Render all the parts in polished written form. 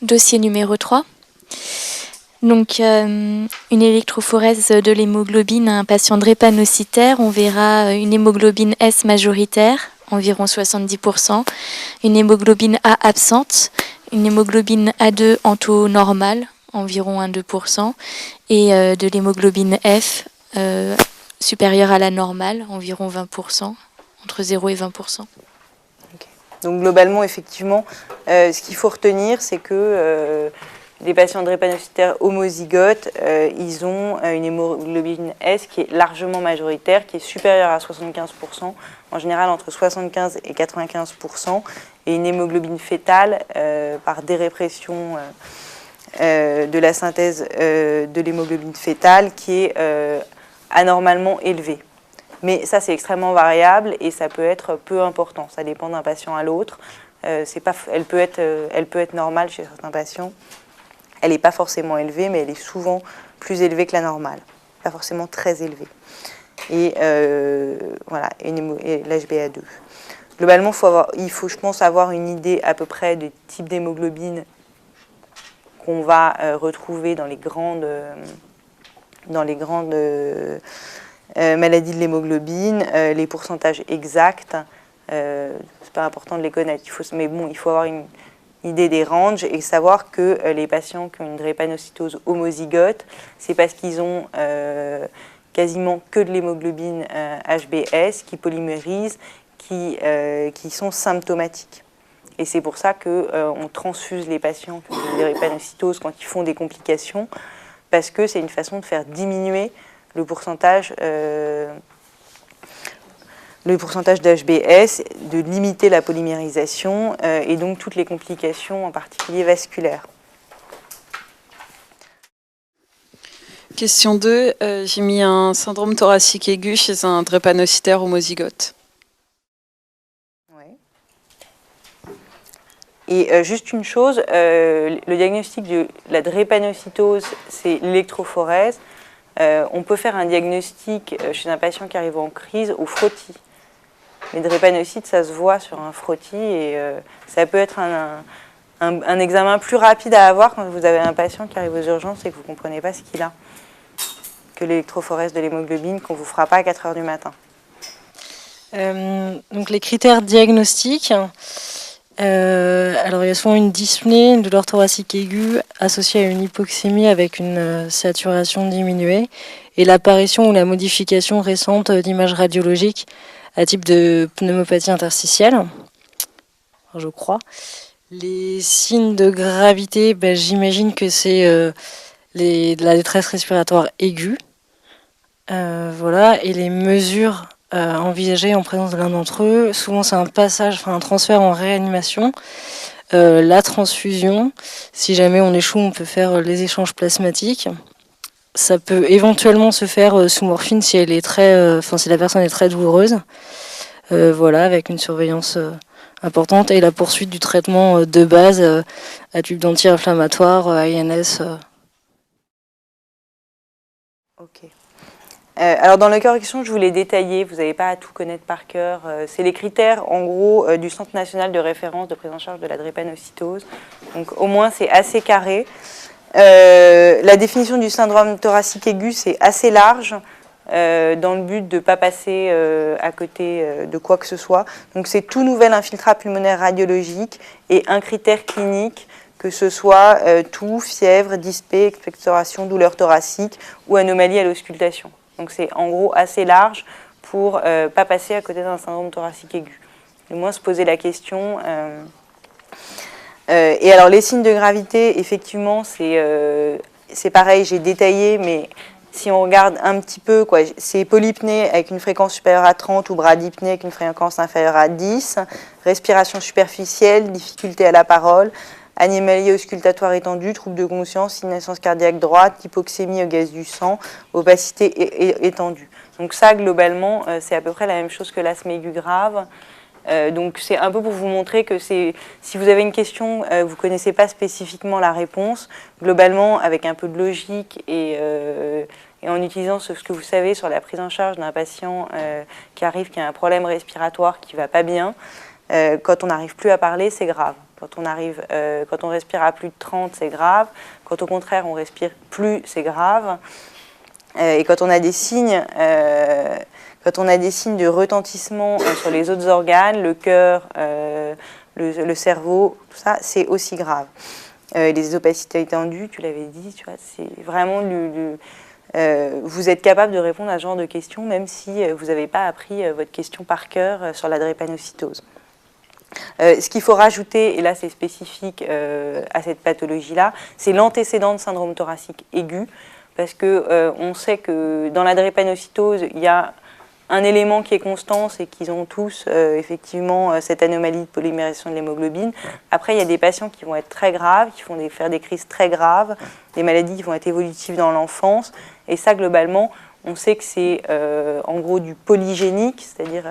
Dossier numéro 3. Donc, une électrophorèse de l'hémoglobine à un patient drépanocytaire. On verra une hémoglobine S majoritaire, environ 70%, une hémoglobine A absente, une hémoglobine A2 en taux normal, environ 1-2%, et de l'hémoglobine F supérieure à la normale, environ 20%, entre 0 et 20%. Okay. Donc globalement, effectivement, ce qu'il faut retenir, c'est que les patients drépanocytaires homozygotes, ils ont une hémoglobine S qui est largement majoritaire, qui est supérieure à 75%, en général entre 75 et 95%, et une hémoglobine fétale par dérépression de la synthèse de l'hémoglobine fétale qui est anormalement élevée. Mais ça, c'est extrêmement variable et ça peut être peu important. Ça dépend d'un patient à l'autre. Elle peut être normale chez certains patients. Elle n'est pas forcément élevée, mais elle est souvent plus élevée que la normale. Pas forcément très élevée. Et voilà, et l'HbA2. Globalement, il faut, je pense, avoir une idée à peu près du type d'hémoglobine qu'on va retrouver dans les grandes maladies de l'hémoglobine, les pourcentages exacts, c'est pas important de les connaître, mais bon, il faut avoir une idée des ranges et savoir que les patients qui ont une drépanocytose homozygote, c'est parce qu'ils ont quasiment que de l'hémoglobine HbS qui polymérise, qui sont symptomatiques. Et c'est pour ça qu'on transfuse les patients qui ont une drépanocytose quand ils font des complications, parce que c'est une façon de faire diminuer le pourcentage d'HbS, de limiter la polymérisation et donc toutes les complications, en particulier vasculaires. Question 2. J'ai mis un syndrome thoracique aigu chez un drépanocytaire homozygote. Ouais. Et juste une chose, le diagnostic de la drépanocytose, c'est l'électrophorèse. On peut faire un diagnostic chez un patient qui arrive en crise au frottis. Les drépanocytes, ça se voit sur un frottis et ça peut être un examen plus rapide à avoir quand vous avez un patient qui arrive aux urgences et que vous ne comprenez pas ce qu'il a, que l'électrophorèse de l'hémoglobine qu'on ne vous fera pas à 4 heures du matin. Donc les critères diagnostiques, alors il y a souvent une dyspnée, une douleur thoracique aiguë associée à une hypoxémie avec une saturation diminuée et l'apparition ou la modification récente d'images radiologiques à type de pneumopathie interstitielle, je crois. Les signes de gravité, j'imagine que c'est de la détresse respiratoire aiguë. Voilà, et les mesures envisagées en présence de l'un d'entre eux, souvent c'est un transfert en réanimation. La transfusion, si jamais on échoue, on peut faire les échanges plasmatiques. Ça peut éventuellement se faire sous morphine si elle est si la personne est très douloureuse. Voilà, avec une surveillance importante et la poursuite du traitement de base à tube d'anti-inflammatoire, INS. Ok. Alors dans la correction, je vous l'ai détaillé, vous n'avez pas à tout connaître par cœur. C'est les critères en gros du Centre national de référence de prise en charge de la drépanocytose. Donc au moins c'est assez carré. La définition du syndrome thoracique aigu, c'est assez large dans le but de ne pas passer à côté de quoi que ce soit. Donc c'est tout nouvel infiltrat pulmonaire radiologique et un critère clinique, que ce soit toux, fièvre, dyspée, expectoration, douleur thoracique ou anomalie à l'auscultation. Donc c'est en gros assez large pour ne pas passer à côté d'un syndrome thoracique aigu. Au moins se poser la question. Et alors les signes de gravité, effectivement, c'est pareil, j'ai détaillé, mais si on regarde un petit peu, c'est polypnée avec une fréquence supérieure à 30 ou bradypnée avec une fréquence inférieure à 10, respiration superficielle, difficulté à la parole, anomalie auscultatoire étendue, trouble de conscience, insuffisance cardiaque droite, hypoxémie au gaz du sang, opacité étendue. Donc ça, globalement, c'est à peu près la même chose que l'asthme aigu grave. Donc c'est un peu pour vous montrer que si vous avez une question, vous ne connaissez pas spécifiquement la réponse, globalement, avec un peu de logique et en utilisant ce que vous savez sur la prise en charge d'un patient qui arrive, qui a un problème respiratoire qui ne va pas bien, Quand on n'arrive plus à parler, c'est grave. Quand on respire à plus de 30, c'est grave. Quand au contraire, on respire plus, c'est grave. Et quand on a des signes, de retentissement sur les autres organes, le cœur, le cerveau, tout ça, c'est aussi grave. Les opacités étendues, tu l'avais dit, tu vois, c'est vraiment vous êtes capable de répondre à ce genre de questions, même si vous n'avez pas appris votre question par cœur sur la drépanocytose. Ce qu'il faut rajouter, et là c'est spécifique à cette pathologie-là, c'est l'antécédent de syndrome thoracique aigu, parce qu'on sait que dans la drépanocytose, il y a un élément qui est constant, c'est qu'ils ont tous effectivement cette anomalie de polymérisation de l'hémoglobine. Après, il y a des patients qui vont être très graves, qui vont faire des crises très graves, des maladies qui vont être évolutives dans l'enfance, et ça globalement, on sait que c'est en gros du polygénique, c'est-à-dire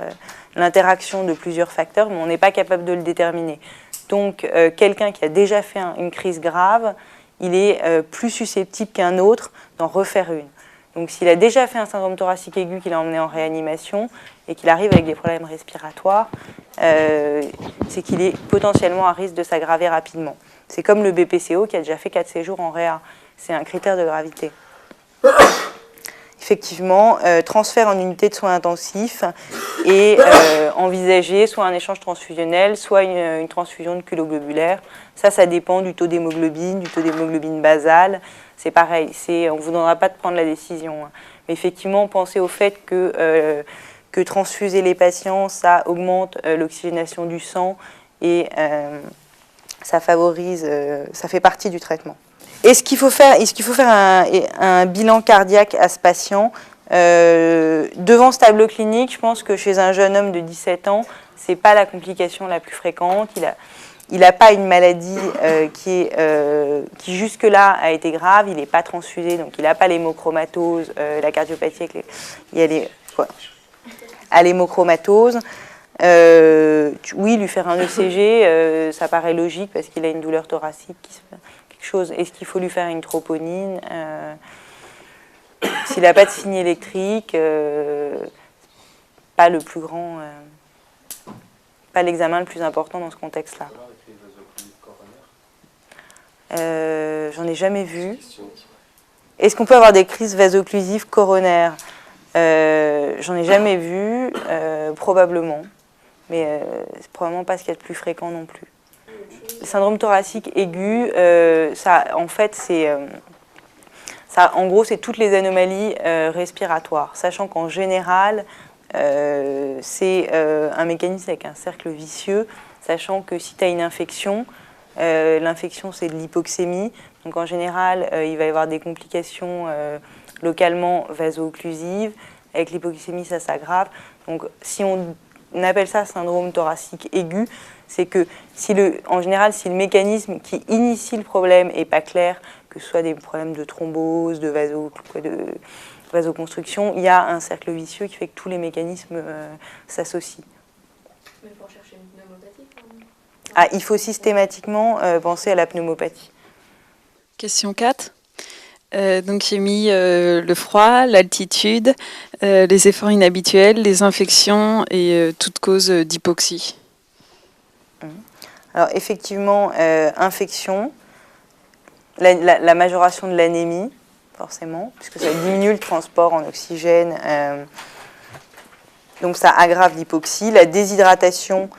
l'interaction de plusieurs facteurs, mais on n'est pas capable de le déterminer. Donc, quelqu'un qui a déjà fait une crise grave, il est plus susceptible qu'un autre d'en refaire une. Donc, s'il a déjà fait un syndrome thoracique aigu qu'il a emmené en réanimation et qu'il arrive avec des problèmes respiratoires, c'est qu'il est potentiellement à risque de s'aggraver rapidement. C'est comme le BPCO qui a déjà fait 4 séjours en réa. C'est un critère de gravité. Effectivement, transfert en unité de soins intensifs et envisager soit un échange transfusionnel, soit une transfusion de culoglobulaire. Ça dépend du taux d'hémoglobine basale. C'est pareil, on ne vous donnera pas de prendre la décision. Mais effectivement, pensez au fait que transfuser les patients, ça augmente l'oxygénation du sang et ça fait partie du traitement. Est-ce qu'il faut faire un bilan cardiaque à ce patient devant ce tableau clinique, je pense que chez un jeune homme de 17 ans, ce n'est pas la complication la plus fréquente. Il n'a pas une maladie qui jusque-là a été grave, il n'est pas transfusé, donc il n'a pas l'hémochromatose, la cardiopathie, à l'hémochromatose. Oui, lui faire un ECG, ça paraît logique parce qu'il a une douleur thoracique qui se fait. Est-ce qu'il faut lui faire une troponine s'il n'a pas de signe électrique, pas l'examen le plus important dans ce contexte-là. J'en ai jamais vu. Est-ce qu'on peut avoir des crises vasoclusives coronaires? J'en ai jamais vu, probablement, mais c'est probablement pas ce qu'il y a de plus fréquent non plus. Le syndrome thoracique aigu, en gros, c'est toutes les anomalies respiratoires, sachant qu'en général, c'est un mécanisme avec un cercle vicieux, sachant que si tu as une infection, l'infection c'est de l'hypoxémie, donc en général, il va y avoir des complications localement vaso-occlusives, avec l'hypoxémie ça s'aggrave, donc si on appelle ça syndrome thoracique aigu, c'est que en général, si le mécanisme qui initie le problème n'est pas clair, que ce soit des problèmes de thrombose, de vasoconstriction, il y a un cercle vicieux qui fait que tous les mécanismes s'associent. Mais pour chercher une pneumopathie, il faut systématiquement penser à la pneumopathie. Question 4. Donc j'ai mis le froid, l'altitude, les efforts inhabituels, les infections et toute cause d'hypoxie. Alors effectivement, infection, la majoration de l'anémie, forcément, puisque ça diminue le transport en oxygène, donc ça aggrave l'hypoxie. La déshydratation,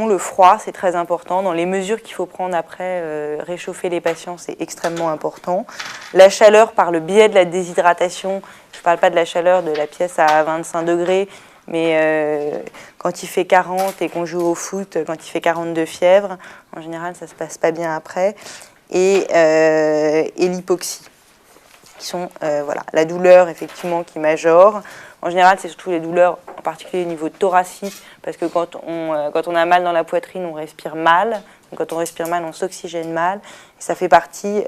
le froid, c'est très important. Dans les mesures qu'il faut prendre après, réchauffer les patients, c'est extrêmement important. La chaleur par le biais de la déshydratation, je ne parle pas de la chaleur de la pièce à 25 degrés, mais quand il fait 40 et qu'on joue au foot, quand il fait 42 fièvre, en général, ça ne se passe pas bien après. Et l'hypoxie, qui sont la douleur effectivement qui majore. En général, c'est surtout les douleurs, en particulier au niveau thoracique, parce que quand on a mal dans la poitrine, on respire mal. Donc, quand on respire mal, on s'oxygène mal. Et ça fait partie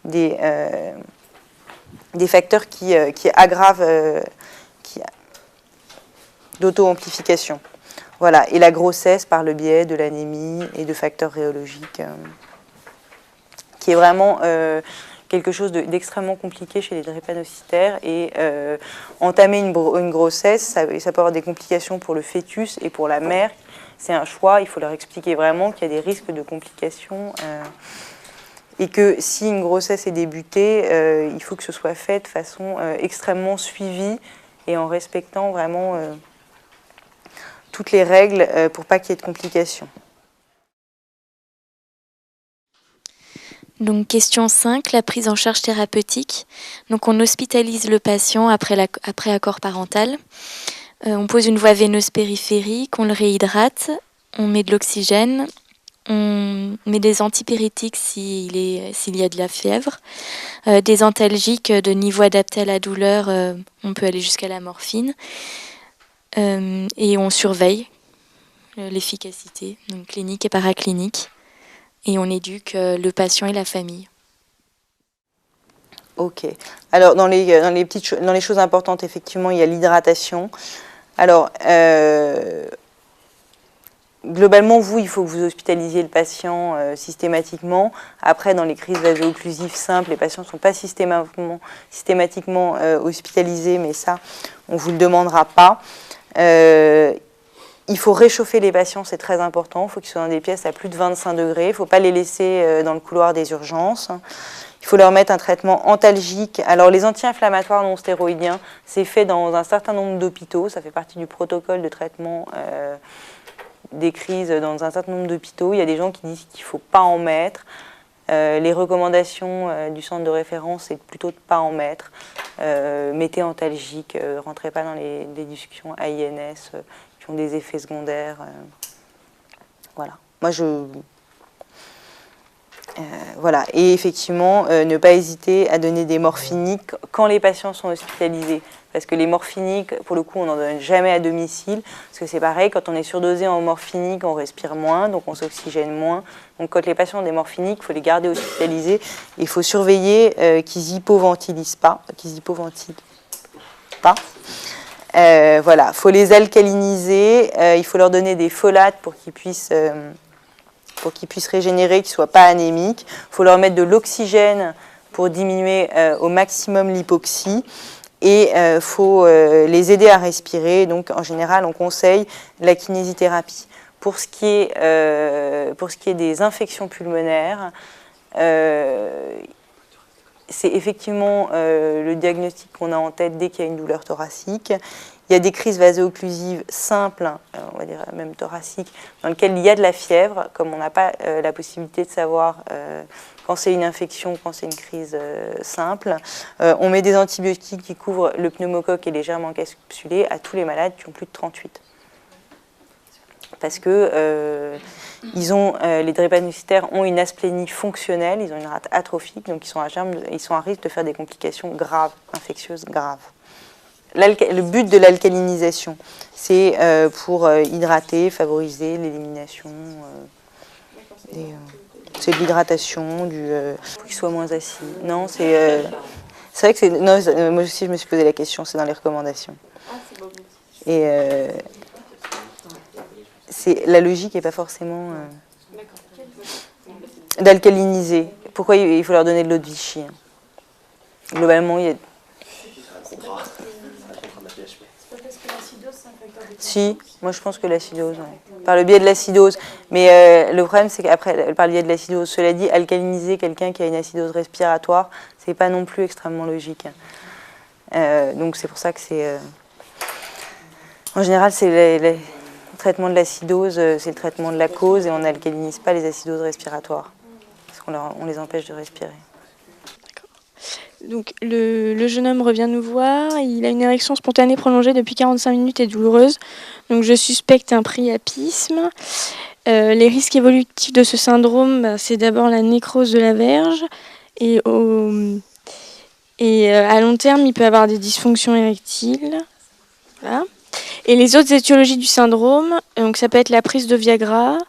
des facteurs qui aggravent, d'auto-amplification. Voilà. Et la grossesse par le biais de l'anémie et de facteurs rhéologiques, qui est vraiment quelque chose d'extrêmement compliqué chez les drépanocytaires et entamer une grossesse, ça peut avoir des complications pour le fœtus et pour la mère. C'est un choix, il faut leur expliquer vraiment qu'il y a des risques de complications et que si une grossesse est débutée, il faut que ce soit fait de façon extrêmement suivie et en respectant vraiment toutes les règles pour pas qu'il y ait de complications. Donc question 5, la prise en charge thérapeutique. Donc on hospitalise le patient après accord parental. On pose une voie veineuse périphérique, on le réhydrate, on met de l'oxygène, on met des antipyrétiques s'il y a de la fièvre, des antalgiques de niveau adapté à la douleur, on peut aller jusqu'à la morphine, et on surveille l'efficacité, donc clinique et paraclinique. Et on éduque le patient et la famille. Ok. Alors, dans les choses importantes, effectivement, il y a l'hydratation. Alors, globalement, il faut que vous hospitalisiez le patient systématiquement. Après, dans les crises vaso-occlusives simples, les patients ne sont pas systématiquement hospitalisés, mais ça, on ne vous le demandera pas. Il faut réchauffer les patients, c'est très important. Il faut qu'ils soient dans des pièces à plus de 25 degrés. Il ne faut pas les laisser dans le couloir des urgences. Il faut leur mettre un traitement antalgique. Alors, les anti-inflammatoires non stéroïdiens, c'est fait dans un certain nombre d'hôpitaux. Ça fait partie du protocole de traitement des crises dans un certain nombre d'hôpitaux. Il y a des gens qui disent qu'il ne faut pas en mettre. Les recommandations du centre de référence, c'est plutôt de ne pas en mettre. Mettez antalgique, rentrez pas dans les discussions AINS qui ont des effets secondaires. Voilà. Moi, voilà. Et effectivement, ne pas hésiter à donner des morphiniques quand les patients sont hospitalisés. Parce que les morphiniques, pour le coup, on n'en donne jamais à domicile. Parce que c'est pareil, quand on est surdosé en morphinique, on respire moins, donc on s'oxygène moins. Donc quand les patients ont des morphiniques, il faut les garder hospitalisés. Il faut surveiller qu'ils hypoventilisent pas. Voilà, il faut les alcaliniser, il faut leur donner des folates pour qu'ils puissent régénérer, qu'ils ne soient pas anémiques. Il faut leur mettre de l'oxygène pour diminuer au maximum l'hypoxie. Et il faut les aider à respirer. Donc en général, on conseille la kinésithérapie. Pour ce qui est des infections pulmonaires, c'est effectivement le diagnostic qu'on a en tête dès qu'il y a une douleur thoracique. Il y a des crises vaso-occlusives simples, on va dire même thoraciques, dans lesquelles il y a de la fièvre, comme on n'a pas la possibilité de savoir quand c'est une infection, quand c'est une crise simple. On met des antibiotiques qui couvrent le pneumocoque et les germes encapsulés à tous les malades qui ont plus de 38. Parce que les drépanocytaires ont une asplénie fonctionnelle, ils ont une rate atrophique, donc ils sont à risque de faire des complications graves, infectieuses graves. Le but de l'alcalinisation, c'est pour hydrater, favoriser l'élimination. C'est de l'hydratation, pour qu'il soit moins acide. Non, c'est vrai que non, moi aussi je me suis posé la question, c'est dans les recommandations. Et la logique n'est pas forcément d'alcaliniser. Pourquoi il faut leur donner de l'eau de Vichy? Globalement, il y a... Si, moi je pense que l'acidose, ouais. Par le biais de l'acidose. Mais le problème, c'est qu'après, par le biais de l'acidose, cela dit, alcaliniser quelqu'un qui a une acidose respiratoire, c'est pas non plus extrêmement logique. Donc c'est pour ça que c'est... En général, c'est le traitement de l'acidose, c'est le traitement de la cause et on n'alcalinise pas les acidoses respiratoires. Parce qu'on les empêche de respirer. Donc, le jeune homme revient nous voir, il a une érection spontanée prolongée depuis 45 minutes et douloureuse. Donc je suspecte un priapisme. Les risques évolutifs de ce syndrome, c'est d'abord la nécrose de la verge et à long terme, il peut avoir des dysfonctions érectiles. Voilà. Et les autres étiologies du syndrome, donc ça peut être la prise de Viagra,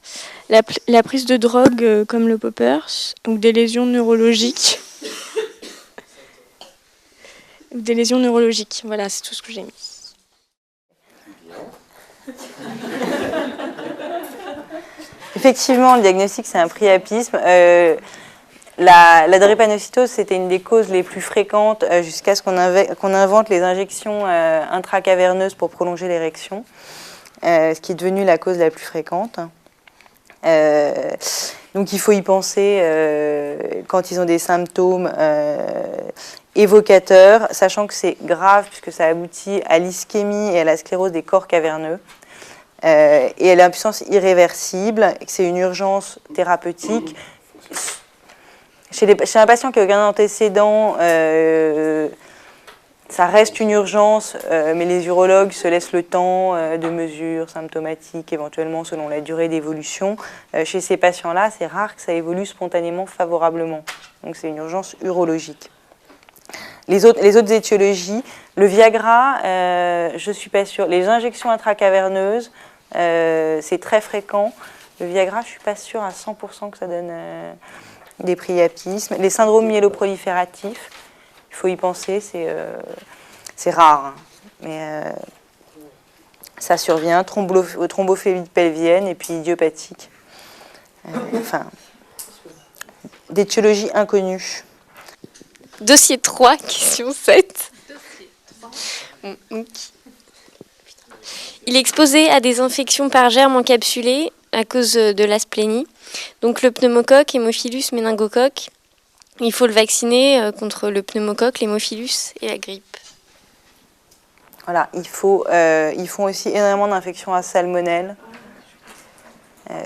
la prise de drogue comme le poppers, ou des lésions neurologiques. Des lésions neurologiques. Voilà, c'est tout ce que j'ai mis. Effectivement, le diagnostic, c'est un priapisme. La drépanocytose, c'était une des causes les plus fréquentes jusqu'à ce qu'on invente les injections intracaverneuses pour prolonger l'érection, ce qui est devenu la cause la plus fréquente. Donc il faut y penser quand ils ont des symptômes évocateurs, sachant que c'est grave puisque ça aboutit à l'ischémie et à la sclérose des corps caverneux. Et à l'impuissance irréversible, et que c'est une urgence thérapeutique. Chez un patient qui n'a aucun antécédent, ça reste une urgence, mais les urologues se laissent le temps de mesures symptomatiques, éventuellement selon la durée d'évolution. Chez ces patients-là, c'est rare que ça évolue spontanément favorablement. Donc c'est une urgence urologique. Les autres étiologies, le Viagra, je ne suis pas sûre. Les injections intracaverneuses, c'est très fréquent. Le Viagra, je ne suis pas sûre à 100% que ça donne des priapismes. Les syndromes myéloprolifératifs, il faut y penser, c'est rare, hein, mais ça survient. Thrombophélie pelvienne et puis idiopathique. Enfin, d'étiologie inconnue. Dossier 3, question 7. Il est exposé à des infections par germes encapsulés à cause de l'asplénie. Donc le pneumocoque, hémophilus, méningocoque. Il faut le vacciner contre le pneumocoque, l'hémophilus et la grippe. Voilà, ils font aussi énormément d'infections à salmonelle.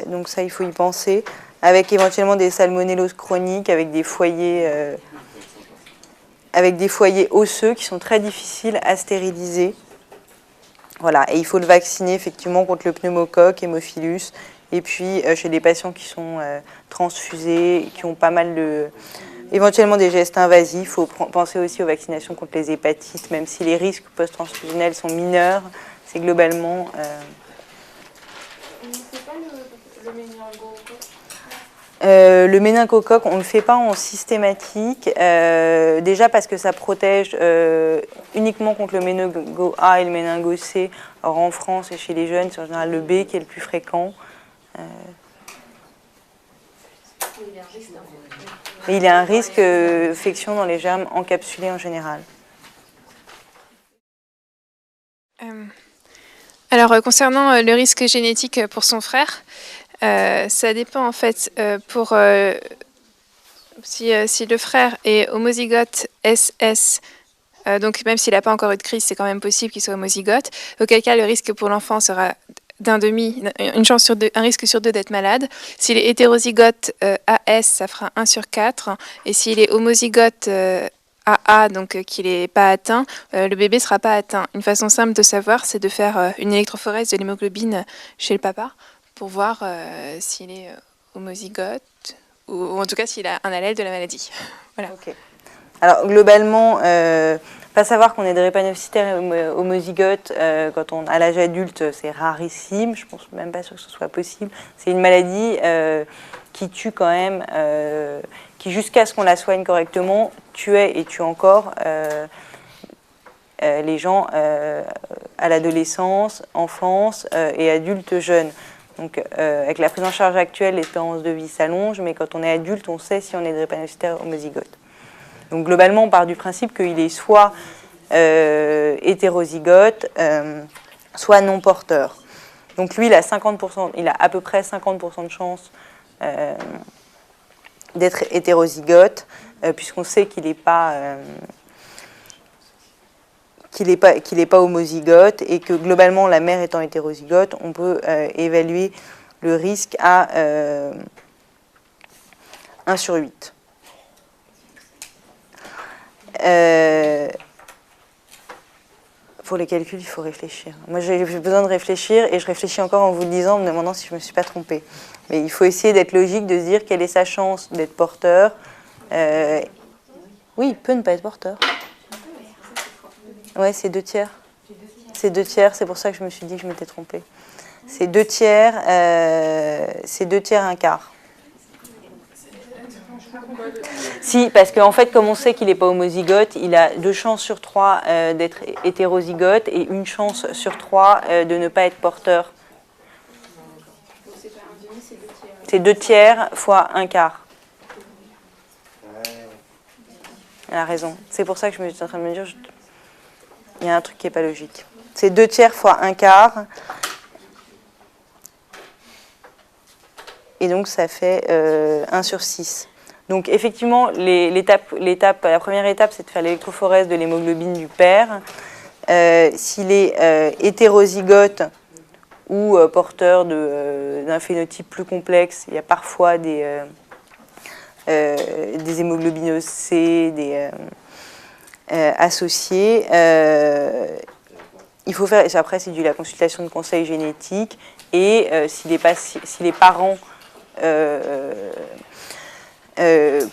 Donc ça, il faut y penser. Avec éventuellement des salmonelloses chroniques, avec des foyers osseux qui sont très difficiles à stériliser. Voilà, et il faut le vacciner effectivement contre le pneumocoque, hémophilus, et puis chez des patients qui sont transfusés, qui ont pas mal éventuellement des gestes invasifs, il faut penser aussi aux vaccinations contre les hépatites, même si les risques post-transfusionnels sont mineurs, c'est globalement... C'est pas le méningocoque. Le méningocoque, on ne le fait pas en systématique, déjà parce que ça protège uniquement contre le méningo A et le méningo C. Or en France et chez les jeunes, c'est en général le B qui est le plus fréquent. Mais il y a un risque d'infection dans les germes encapsulés en général. Alors concernant le risque génétique pour son frère, ça dépend en fait si le frère est homozygote SS, donc même s'il n'a pas encore eu de crise, c'est quand même possible qu'il soit homozygote, auquel cas le risque pour l'enfant sera un risque sur 2 d'être malade. S'il est hétérozygote AS, ça fera 1 sur 4, et s'il est homozygote AA, donc qu'il n'est pas atteint, le bébé ne sera pas atteint. Une façon simple de savoir, c'est de faire une électrophorèse de l'hémoglobine chez le papa, pour voir s'il est homozygote, ou en tout cas s'il a un allèle de la maladie. Voilà. Okay. Alors globalement, pas savoir qu'on est drépanocytaire homozygote quand on à l'âge adulte, c'est rarissime, je pense même pas sûr que ce soit possible. C'est une maladie qui tue quand même, qui jusqu'à ce qu'on la soigne correctement, tuait et tue encore les gens à l'adolescence, enfance et adultes jeunes. Donc, avec la prise en charge actuelle, l'espérance de vie s'allonge, mais quand on est adulte, on sait si on est drépanocytaire homozygote. Donc, globalement, on part du principe qu'il est soit hétérozygote, soit non porteur. Donc, lui, il a à peu près 50% de chance d'être hétérozygote, puisqu'on sait qu'il n'est pas... qu'il n'est pas homozygote et que globalement, la mère étant hétérozygote, on peut évaluer le risque à 1 sur 8. Pour les calculs, il faut réfléchir. Moi, j'ai besoin de réfléchir et je réfléchis encore en vous le disant, en me demandant si je ne me suis pas trompée. Mais il faut essayer d'être logique, de se dire quelle est sa chance d'être porteur. Oui, il peut ne pas être porteur. Ouais, c'est 2 tiers. C'est 2 tiers, c'est pour ça que je me suis dit que je m'étais trompée. C'est 2 tiers, 1 quart. Si, parce qu'en fait, comme on sait qu'il n'est pas homozygote, il a 2 chances sur 3 d'être hétérozygote et 1 chance sur 3 de ne pas être porteur. C'est 2 tiers fois 1 quart. Elle a raison. C'est pour ça que je me suis en train de me dire, il y a un truc qui n'est pas logique. C'est 2/3 fois 1/4. Et donc, ça fait 1/6. Donc, effectivement, la première étape, c'est de faire l'électrophorèse de l'hémoglobine du père. S'il est hétérozygote ou porteur d'un phénotype plus complexe, il y a parfois des hémoglobinoses C, associées. Il faut faire, après, c'est dû à la consultation de conseil génétique. Et si les parents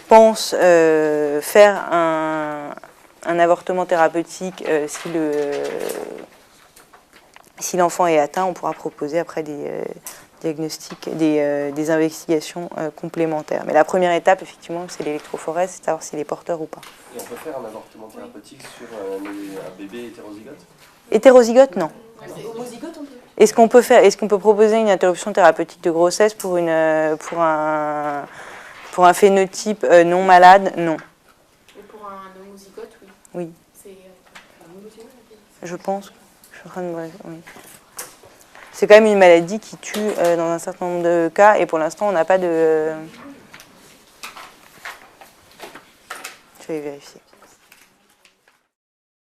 pensent faire un avortement thérapeutique, si l'enfant est atteint, on pourra proposer après des diagnostics, des investigations complémentaires. Mais la première étape, effectivement, c'est l'électrophorèse, c'est savoir s'il est porteur ou pas. Et on peut faire un avortement thérapeutique sur un bébé hétérozygote? Hétérozygote, non. Homozygote, on peut. Est-ce qu'on peut proposer une interruption thérapeutique de grossesse pour un phénotype non malade? Non. Et pour un homozygote, oui. Oui. C'est un homozygote. Je pense. Je suis en train de... Oui. C'est quand même une maladie qui tue dans un certain nombre de cas, et pour l'instant, on n'a pas de... Je vais vérifier.